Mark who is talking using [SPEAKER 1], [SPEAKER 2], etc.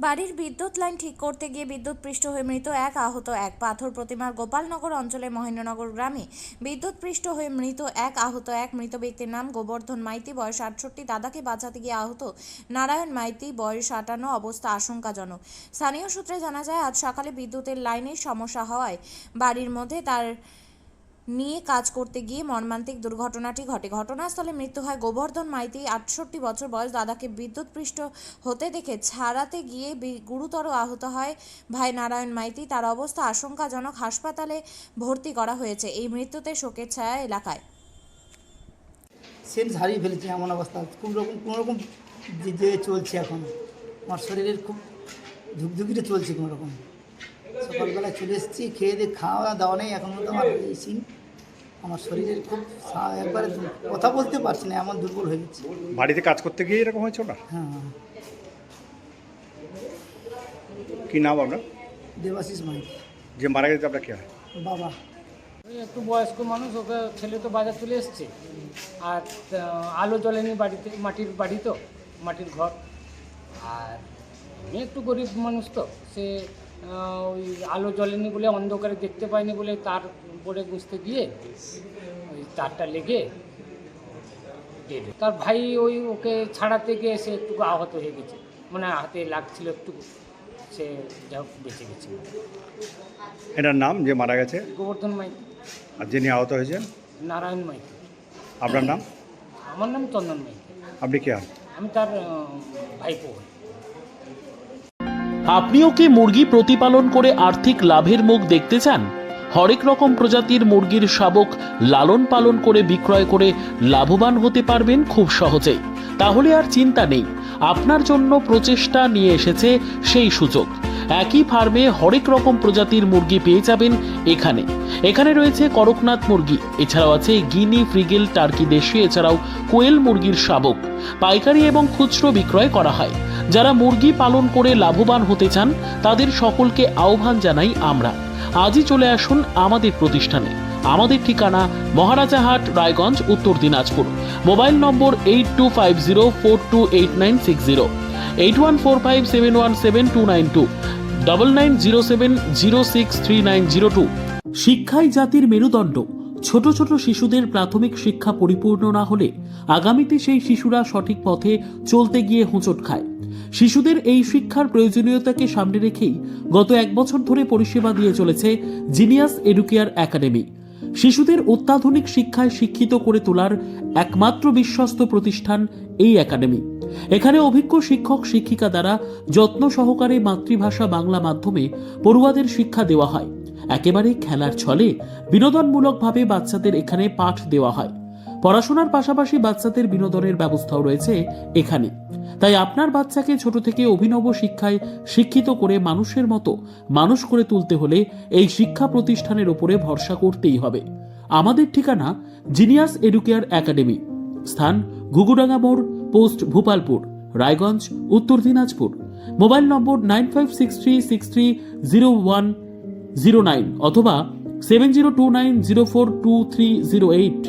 [SPEAKER 1] বাড়ির বিদ্যুৎ লাইন ঠিক করতে গিয়ে বিদ্যুৎপৃষ্ট হয়ে মৃত এক, আহত এক। পাথর প্রতিমার গোপালনগর অঞ্চলে মহেন্দ্রনগর গ্রামে বিদ্যুৎপৃষ্ট হয়ে মৃত এক, আহত এক। মৃত ব্যক্তির নাম গোবর্ধন মাইতি, বয়স 68। দাদাকে বাঁচাতে গিয়ে আহত নারায়ণ মাইতি, বয়স 58, অবস্থা আশঙ্কাজনক। স্থানীয় সূত্রে জানা যায়, আজ সকালে বিদ্যুতের লাইনের সমস্যা হওয়ায় বাড়ির মধ্যে তার নিয়ে কাজ করতে গিয়ে মর্মান্তিক দুর্ঘটনাটি ঘটে। ঘটনাস্থলে মৃত্যু হয় গোবর্ধন মাইতি, 68 বছর বয়স। দাদাকে বিদ্যুৎপৃষ্ট হতে দেখে ছাড়াতে গিয়ে গুরুতর আহত হয় ভাই নারায়ণ মাইতি। তার অবস্থা আশঙ্কাজনক, হাসপাতালে ভর্তি করা হয়েছে। এই মৃত্যুতে শোকের ছায়া এলাকায়।
[SPEAKER 2] সেন্স হারিয়ে ফেলেছি, এমন অবস্থা কোনোরকম যে চলছে এখন। আমার শরীরের খুব ধুকধুকিতে চলছে কোনোরকম। সকালবেলা চলে এসেছি, খেয়ে দিয়ে খাওয়া দাওয়া নেই এখন মতো আমার এই সিন। আমার শরীরের খুব একবারে কথা বলতে পারছি না, এমন দুর্বল হয়ে গেছে।
[SPEAKER 3] বাড়িতে কাজ করতে গিয়ে এরকম হয়েছে ওটা?
[SPEAKER 2] হ্যাঁ হ্যাঁ।
[SPEAKER 3] কি নাম আপনার?
[SPEAKER 2] দেবাশিস মাইতি।
[SPEAKER 3] যে মারা গেছে আপনার কি হয়?
[SPEAKER 2] বাবা।
[SPEAKER 4] একটু বয়স্ক মানুষ, ওকে ছেলে তো বাজার চলে এসছে, আর আলো জ্বলেনি বাড়িতে, মাটির বাড়ি তো, মাটির ঘর। আর আমি একটু গরিব মানুষ তো, সে ওই আলো জ্বলেনি বলে, অন্ধকারে দেখতে পায়নি বলে তার উপরে গুঁজতে গিয়ে ওই তারটা লেগে ডেড। তার ভাই ওকে ছাড়াতে গিয়ে সে একটু আহত হয়ে গেছে, মানে হাতে লাগছিল একটু, সে যা হোক বেঁচে গেছে।
[SPEAKER 3] এটার নাম যে মারা গেছে?
[SPEAKER 4] গোবর্ধন মাইতি।
[SPEAKER 3] আর যিনি আহত হয়েছেন?
[SPEAKER 4] নারায়ণ মাইতি।
[SPEAKER 3] আপনার নাম?
[SPEAKER 4] আমার নাম চন্দন মাইতি।
[SPEAKER 3] আপনি কে হন?
[SPEAKER 4] আমি তার ভাইপো।
[SPEAKER 5] আপনিও কি মুরগি প্রতিপালন করে আর্থিক লাভের মুখ দেখতে চান? হরেক রকম প্রজাতির মুরগির শাবক লালন পালন করে বিক্রয় করে লাভবান হতে পারবেন খুব সহজেই। তাহলে আর চিন্তা নেই, আপনার জন্য প্রচেষ্টা নিয়ে এসেছে সেই সুযোগ। একই ফার্মে হরেক রকম প্রজাতির মুরগি পেয়ে যাবেন এখানে রয়েছে করকনাথ মুরগি, এছাড়াও আছে গিনি, ফ্রিগেল, টার্কি দেশি, এছাড়াও কোয়েল মুরগির শাবক। পাইকারি এবং খুচরো বিক্রয় করা হয়। যারা মুরগি পালন করে লাভবান হতে চান তাদের সকলকে আহ্বান জানাই আমরা। আজই চলে আসুন আমাদের প্রতিষ্ঠানে। আমাদের ঠিকানা মহারাজাহাট, রায়গঞ্জ, উত্তর দিনাজপুর। মোবাইল নম্বর 8250428960, 8145717292, 9907063902। শিক্ষাই জাতির মেরুদণ্ড। ছোট ছোট শিশুদের প্রাথমিক শিক্ষা পরিপূর্ণ না হলে আগামীতে সেই শিশুরা সঠিক পথে চলতে গিয়ে হোঁচট খায়। শিশুদের এই শিক্ষার প্রয়োজনীয়তাকে সামনে রেখেই গত 1 বছর ধরে পরিষেবা দিয়ে চলেছে জিনিয়াস এডুকেয়ার একাডেমি। শিশুদের অত্যাধুনিক শিক্ষায় শিক্ষিত করে তোলার একমাত্র বিশ্বস্ত প্রতিষ্ঠান এই একাডেমি। এখানে অভিজ্ঞ শিক্ষক শিক্ষিকা দ্বারা যত্ন সহকারে মাতৃভাষা বাংলা মাধ্যমে পড়ুয়াদের শিক্ষা দেওয়া হয়। একেবারে খেলার ছলে বিনোদনমূলকভাবে বাচ্চাদের এখানে পাঠ দেওয়া হয়। পড়াশোনার পাশাপাশি বাচ্চাদের বিনোদনের ব্যবস্থাও রয়েছে এখানে। তাই আপনার বাচ্চাকে ছোট থেকে অভিনব শিক্ষায় শিক্ষিত করে মানুষের মতো মানুষ করে তুলতে হলে এই শিক্ষা প্রতিষ্ঠানের উপরে ভরসা করতেই হবে। আমাদের ঠিকানা জিনিয়াস এডুকেয়ার একাডেমি, স্থান ঘুঘুডাঙ্গা মোড়, পোস্ট ভূপালপুর, রায়গঞ্জ, উত্তর দিনাজপুর। মোবাইল নম্বর 9563630109 অথবা 7029042308।